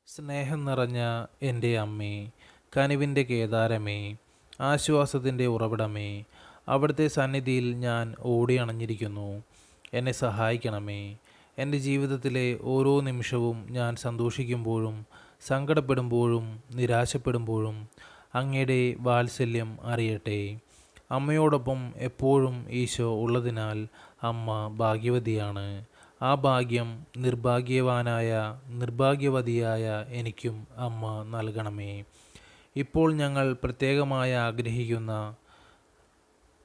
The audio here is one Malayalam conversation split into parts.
സ്നേഹം നിറഞ്ഞ എൻ്റെ അമ്മേ, കനിവിൻ്റെ കേദാരമേ, ആശ്വാസത്തിൻ്റെ ഉറവിടമേ, അവിടുത്തെ സന്നിധിയിൽ ഞാൻ ഓടിയണഞ്ഞിരിക്കുന്നു. എന്നെ സഹായിക്കണമേ. എൻ്റെ ജീവിതത്തിലെ ഓരോ നിമിഷവും ഞാൻ സന്തോഷിക്കുമ്പോഴും സങ്കടപ്പെടുമ്പോഴും നിരാശപ്പെടുമ്പോഴും അങ്ങയുടെ വാത്സല്യം അറിയട്ടെ. അമ്മയോടൊപ്പം എപ്പോഴും ഈശോ ഉള്ളതിനാൽ അമ്മ ഭാഗ്യവതിയാണ്. ആ ഭാഗ്യം നിർഭാഗ്യവതിയായ എനിക്കും അമ്മ നൽകണമേ. ഇപ്പോൾ ഞങ്ങൾ പ്രത്യേകമായി ആഗ്രഹിക്കുന്ന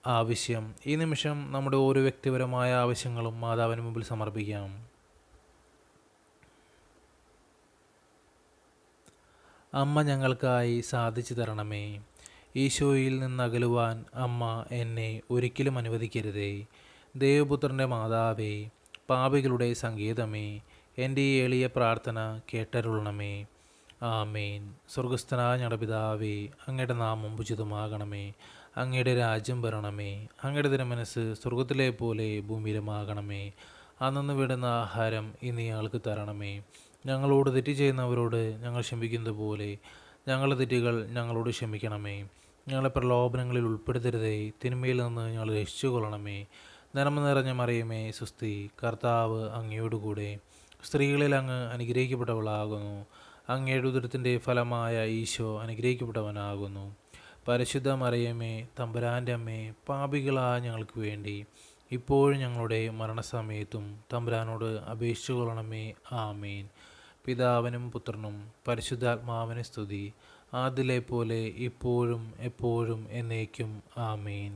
ആവശ്യം, ഈ നിമിഷം നമ്മുടെ ഓരോ വ്യക്തിപരമായ ആവശ്യങ്ങളും മാതാവിന് മുമ്പിൽ സമർപ്പിക്കാം. അമ്മ ഞങ്ങൾക്കായി സാധിച്ചു തരണമേ. ഈശോയിൽ നിന്നകലുവാൻ അമ്മ എന്നെ ഒരിക്കലും അനുവദിക്കരുതേ. ദേവപുത്രൻ്റെ മാതാവേ, പാപികളുടെ സങ്കേതമേ, എൻ്റെ ഈ എളിയ പ്രാർത്ഥന കേട്ടരുളണമേ. ആമേൻ. സ്വർഗസ്ഥനായ ഞങ്ങളുടെ പിതാവേ, അങ്ങയുടെ നാമം ഉചിതമാകണമേ. അങ്ങയുടെ രാജ്യം വരണമേ. അങ്ങയുടെ തിരുമനസ്സ് സ്വർഗത്തിലെ പോലെ ഭൂമിയിലുമാകണമേ. അന്നു വിടുന്ന ആഹാരം ഇന്ന് ഞങ്ങൾക്ക് തരണമേ. ഞങ്ങളോട് തെറ്റ് ചെയ്യുന്നവരോട് ഞങ്ങൾ ക്ഷമിക്കുന്നത് പോലെ ഞങ്ങളുടെ തെറ്റുകൾ ഞങ്ങളോട് ക്ഷമിക്കണമേ. ഞങ്ങളെ പ്രലോഭനങ്ങളിൽ ഉൾപ്പെടുത്തരുതേ, തിന്മയിൽ നിന്ന് ഞങ്ങൾ രക്ഷിച്ചു കൊള്ളണമേ. നന്മ നിറഞ്ഞ മറിയമേ, സുസ്തി, കർത്താവ് അങ്ങയോടുകൂടെ സ്ത്രീകളിൽ അങ്ങ് അനുഗ്രഹിക്കപ്പെട്ടവളാകുന്നു. അങ്ങയുടെ ഉദരത്തിൻ്റെ ഫലമായ ഈശോ അനുഗ്രഹിക്കപ്പെട്ടവനാകുന്നു. പരിശുദ്ധ മറിയമേ, തമ്പുരാൻ്റെ അമ്മേ, പാപികളായ ഞങ്ങൾക്ക് വേണ്ടി ഇപ്പോഴും ഞങ്ങളുടെ മരണസമയത്തും തമ്പുരാനോട് അപേക്ഷിച്ചു കൊള്ളണമേ. ആമേൻ. പിതാവിനും പുത്രനും പരിശുദ്ധാത്മാവിന് സ്തുതി, ആദിലെ പോലെ ഇപ്പോഴും എപ്പോഴും എന്നേക്കും. ആമേൻ.